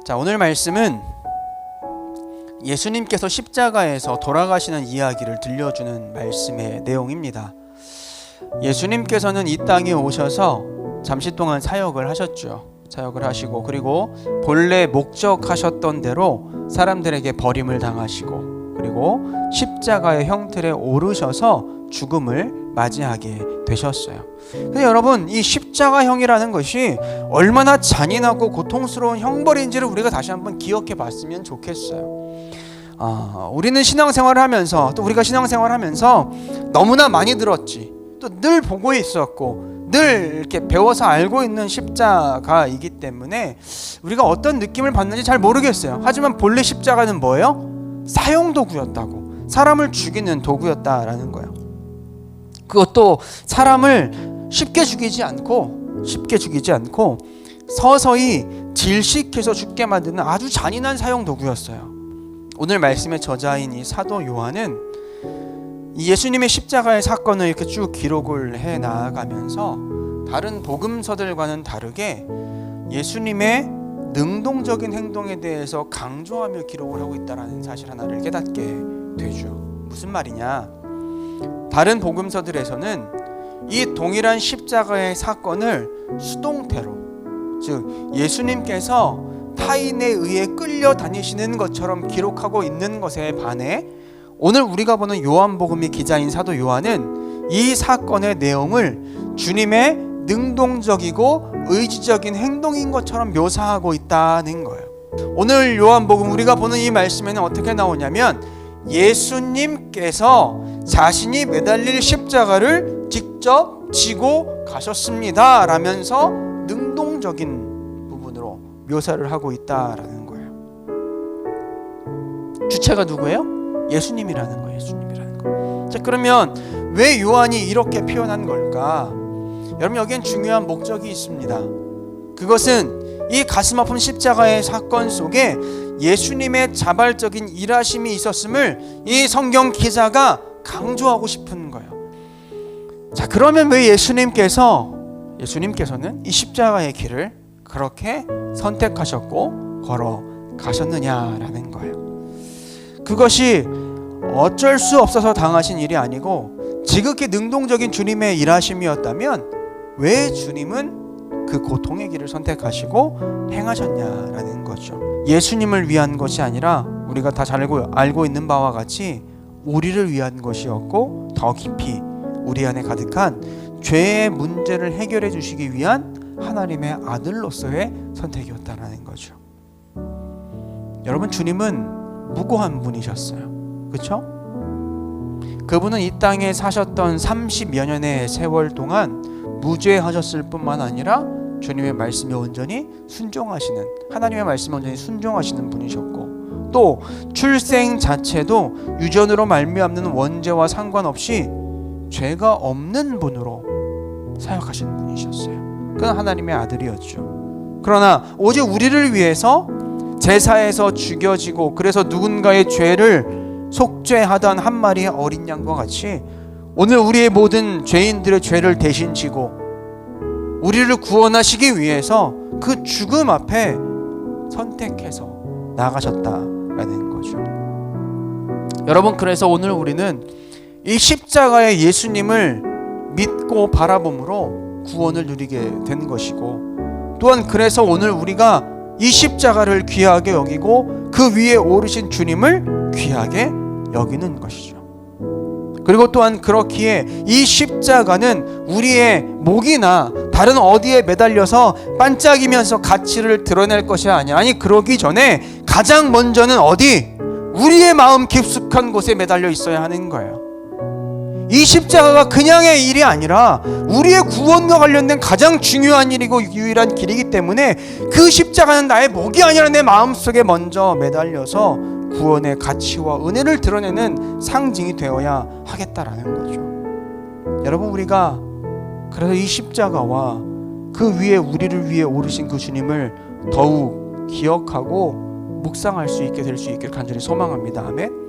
자, 오늘 말씀은 예수님께서 십자가에서 돌아가시는 이야기를 들려주는 말씀의 내용입니다. 예수님께서는 이 땅에 오셔서 잠시 동안 사역을 하셨죠. 사역을 하시고, 그리고 본래 목적하셨던 대로 사람들에게 버림을 당하시고, 그리고 십자가의 형틀에 오르셔서 죽음을 맞이하게 되셨어요. 근데 여러분, 이 십자가형이라는 것이 얼마나 잔인하고 고통스러운 형벌인지를 우리가 다시 한번 기억해 봤으면 좋겠어요. 우리는 신앙생활을 하면서, 또 우리가 신앙생활을 하면서 너무나 많이 들었지, 또 늘 보고 있었고 늘 이렇게 배워서 알고 있는 십자가이기 때문에 우리가 어떤 느낌을 받는지 잘 모르겠어요. 하지만 본래 십자가는 뭐예요? 사형도구였다고, 사람을 죽이는 도구였다라는 거예요. 그것도 사람을 쉽게 죽이지 않고 서서히 질식해서 죽게 만드는 아주 잔인한 사형도구였어요. 오늘 말씀의 저자인 이 사도 요한은 이 예수님의 십자가의 사건을 이렇게 쭉 기록을 해 나아가면서 다른 복음서들과는 다르게 예수님의 능동적인 행동에 대해서 강조하며 기록을 하고 있다는 사실 하나를 깨닫게 되죠. 무슨 말이냐? 다른 복음서들에서는 이 동일한 십자가의 사건을 수동태로, 즉 예수님께서 타인에 의해 끌려다니시는 것처럼 기록하고 있는 것에 반해 오늘 우리가 보는 요한복음의 기자인 사도 요한은 이 사건의 내용을 주님의 능동적이고 의지적인 행동인 것처럼 묘사하고 있다는 거예요. 오늘 요한복음 우리가 보는 이 말씀에는 어떻게 나오냐면, 예수님께서 자신이 매달릴 십자가를 직접 지고 가셨습니다 라면서 능동적인 부분으로 묘사를 하고 있다라는 거예요. 주체가 누구예요? 예수님이라는 거예요. 예수님이라는 거. 자, 그러면 왜 요한이 이렇게 표현한 걸까? 여러분, 여기엔 중요한 목적이 있습니다. 그것은 이 가슴 아픈 십자가의 사건 속에 예수님의 자발적인 일하심이 있었음을 이 성경 기자가 강조하고 싶은 거예요. 자, 그러면 왜 예수님께서는 이 십자가의 길을 그렇게 선택하셨고 걸어가셨느냐라는 거예요. 그것이 어쩔 수 없어서 당하신 일이 아니고 지극히 능동적인 주님의 일하심이었다면 왜 주님은 그 고통의 길을 선택하시고 행하셨냐라는 거죠. 예수님을 위한 것이 아니라 우리가 다 잘 알고 있는 바와 같이 우리를 위한 것이었고, 더 깊이 우리 안에 가득한 죄의 문제를 해결해 주시기 위한 하나님의 아들로서의 선택이었다라는 거죠. 여러분, 주님은 무고한 분이셨어요. 그렇죠? 그분은 이 땅에 사셨던 30여 년의 세월 동안 무죄하셨을 뿐만 아니라 주님의 말씀에 온전히 순종하시는, 하나님의 말씀에 온전히 순종하시는 분이셨고, 또 출생 자체도 유전으로 말미암는 원죄와 상관없이 죄가 없는 분으로 사역하시는 분이셨어요. 그건 하나님의 아들이었죠. 그러나 오직 우리를 위해서 제사에서 죽여지고, 그래서 누군가의 죄를 속죄하던 한 마리의 어린 양과 같이 오늘 우리의 모든 죄인들의 죄를 대신 지고 우리를 구원하시기 위해서 그 죽음 앞에 선택해서 나가셨다라는 거죠. 여러분, 그래서 오늘 우리는 이 십자가의 예수님을 믿고 바라봄으로 구원을 누리게 된 것이고, 또한 그래서 오늘 우리가 이 십자가를 귀하게 여기고 그 위에 오르신 주님을 귀하게 여기는 것이죠. 그리고 또한 그렇기에 이 십자가는 우리의 목이나 다른 어디에 매달려서 반짝이면서 가치를 드러낼 것이 아니야. 아니, 그러기 전에 가장 먼저는 어디? 우리의 마음 깊숙한 곳에 매달려 있어야 하는 거예요. 이 십자가가 그냥의 일이 아니라 우리의 구원과 관련된 가장 중요한 일이고 유일한 길이기 때문에 그 십자가는 나의 목이 아니라 내 마음속에 먼저 매달려서 구원의 가치와 은혜를 드러내는 상징이 되어야 하겠다라는 거죠. 여러분, 우리가 그래서 이 십자가와 그 위에 우리를 위해 오르신 그 주님을 더욱 기억하고 묵상할 수 있게 될 수 있기를 간절히 소망합니다. 아멘.